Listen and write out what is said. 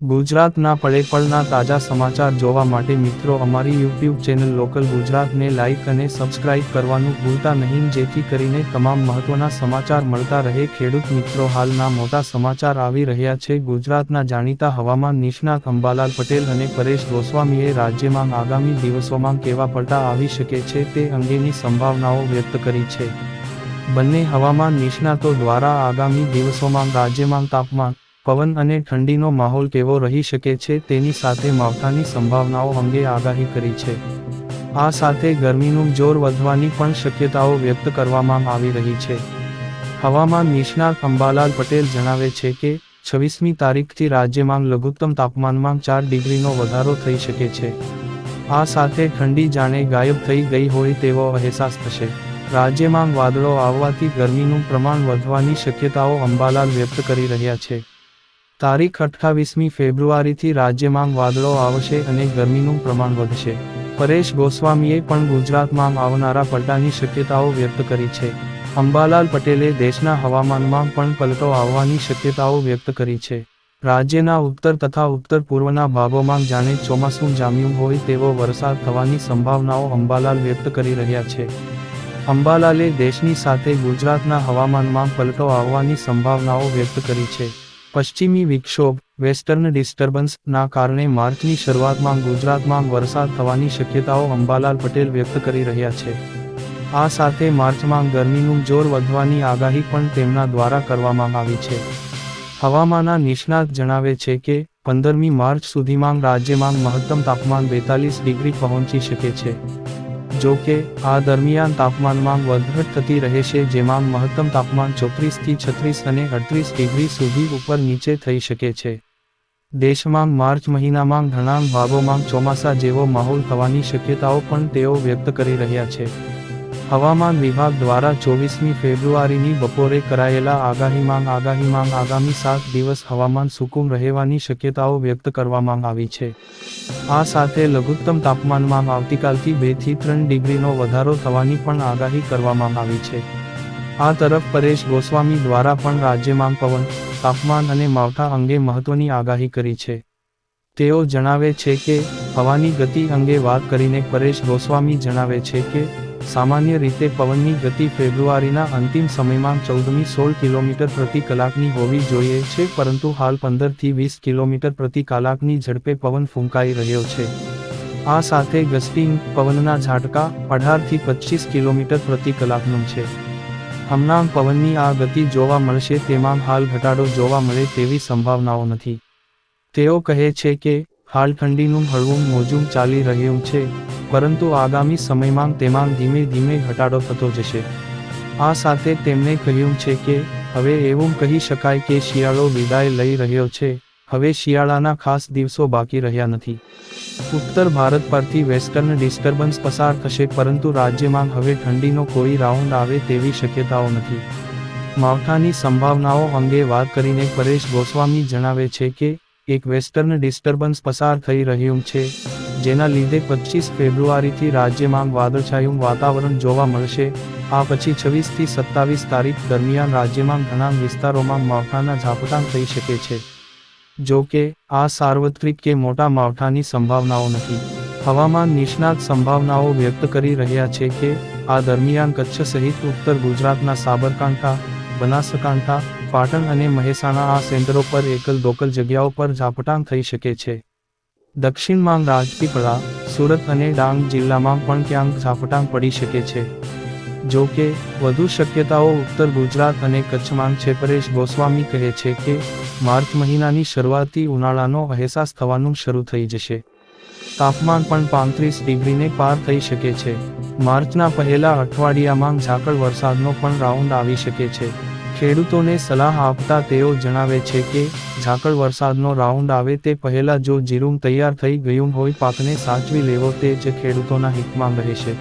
ગુજરાતના પળે-પળના તાજા સમાચાર જોવા માટે મિત્રો અમારી યુટ્યુબ ચેનલ લોકલ ગુજરાતને લાઇક અને સબસ્ક્રાઇબ કરવાનું ભૂલતા નહીં, જેથી કરીને તમામ મહત્વના સમાચાર મળતા રહે. ખેડૂત મિત્રો, હાલના મોટા સમાચાર આવી રહ્યા છે. ગુજરાતના જાણીતા હવામાન નિષ્ણાત અંબાલાલ પટેલ અને પરેશ ગોસ્વામીએ રાજ્યમાં આગામી દિવસોમાં કેવા પલટા આવી શકે છે તે અંગેની સંભાવનાઓ વ્યક્ત કરી છે. બંને હવામાન નિષ્ણાતો દ્વારા આગામી દિવસોમાં રાજ્યમાં તાપમાન, પવન અને ઠંડીનો માહોલ કેવો રહી શકે છે તેની સાથે માવઠાની સંભાવનાઓ અંગે આગાહી કરી છે. આ સાથે ગરમીનું જોર વધવાની પણ શક્યતાઓ વ્યક્ત કરવામાં આવી રહી છે. હવામાન નિષ્ણાત અંબાલાલ પટેલ જણાવે છે કે 26મી તારીખથી રાજ્યમાં લઘુત્તમ તાપમાનમાં 4 ડિગ્રીનો વધારો થઈ શકે છે. આ સાથે ઠંડી જાણે ગાયબ થઈ ગઈ હોય તેવો અહેસાસ થશે. રાજ્યમાં વાદળો આવવાથી ગરમીનું પ્રમાણ વધવાની શક્યતાઓ અંબાલાલ વ્યક્ત કરી રહ્યા છે. તારીખ 28મી ફેબ્રુઆરીથી રાજ્યમાં વાદળો આવશે અને ગરમીનું પ્રમાણ વધશે. પરેશ ગોસ્વામીએ પણ ગુજરાતમાં આવનારા પલટાની શક્યતાઓ વ્યક્ત કરી છે. અંબાલાલ પટેલે દેશના હવામાનમાં પણ પલટો આવવાની શક્યતાઓ વ્યક્ત કરી છે. રાજ્યના ઉત્તર તથા ઉત્તર પૂર્વના ભાગોમાં જાણે ચોમાસું જામ્યું હોય તેવો વરસાદ થવાની સંભાવનાઓ અંબાલાલ વ્યક્ત કરી રહ્યા છે. અંબાલાલે દેશની સાથે ગુજરાતના હવામાનમાં પલટો આવવાની સંભાવનાઓ વ્યક્ત કરી છે. પશ્ચિમી વિક્ષોભ વેસ્ટર્ન ડિસ્ટર્બન્સ ના કારણે માર્ચની શરૂઆતમાં ગુજરાતમાં વરસાદ થવાની શક્યતાઓ અંબાલાલ પટેલ વ્યક્ત કરી રહ્યા છે. આ સાથે માર્ચમાં ગરમીનું જોર વધવાની આગાહી પણ તેમના દ્વારા કરવામાં આવી છે. હવામાના નિષ્ણાત જણાવે છે કે 15મી માર્ચ સુધીમાં રાજ્યમાં મહત્તમ તાપમાન 42 ડિગ્રી પહોંચી શકે છે. જો કે આ દરમિયાન તાપમાનમાં વધઘટ થતી રહેશે, જેમાં મહત્તમ તાપમાન 34 થી 36 અને 38 ડિગ્રી સુધી ઉપર નીચે થઈ શકે છે. દેશમાં માર્ચ મહિનામાં ઘણા ભાગોમાં ચોમાસા જેવો માહોલ થવાની શક્યતાઓ પણ તેઓ વ્યક્ત કરી રહ્યા છે. હવામાન વિભાગ દ્વારા 24મી ફેબ્રુઆરીની બપોરે કરાયેલા આગાહીમાં આગામી 7 દિવસ હવામાન સૂકું રહેવાની શક્યતાઓ વ્યક્ત કરવામાં આવી છે. આ સાથે લઘુત્તમ તાપમાનમાં આવતીકાલથી 2 થી 3 ડિગ્રીનો વધારો થવાની પણ આગાહી કરવામાં આવી છે. આ તરફ પરેશ ગોસ્વામી દ્વારા પણ રાજ્યમાં પવન, તાપમાન અને માવઠા અંગે મહત્વની આગાહી કરી છે. તેઓ જણાવે છે કે હવાની ગતિ અંગે વાત કરીને પરેશ ગોસ્વામી જણાવે છે કે સામાન્ય રીતે પવનની ગતિ ફેબ્રુઆરીના અંતિમ સમયમાં 14-16 કિલોમીટર પ્રતિ કલાકની હોવી જોઈએ છે, પરંતુ હાલ 15 થી 20 કિલોમીટર પ્રતિ કલાકની ઝડપે પવન ફૂંકાઈ રહ્યો છે. આ સાથે ગસ્ટિંગ પવનના ઝાટકા 18 થી 25 કિલોમીટર પ્રતિ કલાકનું છે. હમણાં પવનની આ ગતિ જોવા મળશે તેમાં હાલ ઘટાડો જોવા મળે તેવી સંભાવનાઓ નથી. તેઓ કહે છે કે હાલ ઠંડીનું હળવું મોજું ચાલી રહ્યું છે, પરંતુ આગામી સમયમાં તેમાં ધીમે ધીમે ઘટાડો થતો જશે. આ સાથે તેમણે કહ્યું છે કે હવે એવું કહી શકાય કે શિયાળો વિદાય લઈ રહ્યો છે. હવે શિયાળાના ખાસ દિવસો બાકી રહ્યા નથી. ઉત્તર ભારત પરથી વેસ્ટર્ન ડિસ્ટર્બન્સ પસાર થશે, પરંતુ રાજ્યમાં હવે ઠંડીનો કોઈ રાઉન્ડ આવે તેવી શક્યતાઓ નથી. માવઠાની સંભાવનાઓ અંગે વાત કરીને પરેશ ગોસ્વામી જણાવે છે કે એક વેસ્ટર્ન ડિસ્ટર્બન્સ પસાર થઈ રહ્યું છે, જેના લીધે 25 ફેબ્રુઆરીથી રાજ્યમાં વાદળછાયું વાતાવરણ જોવા મળશે. આ પછી 26 થી 27 તારીખ દરમિયાન રાજ્યમાં ઘણા વિસ્તારોમાં માવઠાના ઝાપટાં થઈ શકે છે. જો કે આ સાર્વત્રિક કે મોટા માવઠાની સંભાવનાઓ નથી. હવામાન નિષ્ણાત સંભાવનાઓ વ્યક્ત કરી રહ્યા છે કે આ દરમિયાન કચ્છ સહિત ઉત્તર ગુજરાતના સાબરકાંઠા, બનાસકાંઠા, પાટણ અને મહેસાણા આ સેન્ટરો પર એકલ દોકલ જગ્યાઓ પર ઝાપટાં થઈ શકે છે. દક્ષિણમાં રાજપીપળા, સુરત અને ડાંગ જિલ્લામાં પણ ક્યાંક ઝાપટાં પડી શકે છે. જો કે વધુ શક્યતાઓ ઉત્તર ગુજરાત અને કચ્છમાં છે. પરેશ ગોસ્વામી કહે છે કે માર્ચ મહિનાની શરૂઆતથી ઉનાળાનો અહેસાસ થવાનું શરૂ થઈ જશે. તાપમાન પણ 35 ડિગ્રીને પાર થઈ શકે છે. માર્ચના પહેલા અઠવાડિયામાં ઝાકળ વરસાદનો પણ રાઉન્ડ આવી શકે છે. ખેડૂતોને સલાહ આપતા તેઓ જણાવે છે કે ઝાકળ વરસાદનો રાઉન્ડ આવે તે પહેલાં જો જીરું તૈયાર થઈ ગયું હોય પાકને સાચવી લેવો તે જ ખેડૂતોના હિતમાં રહેશે.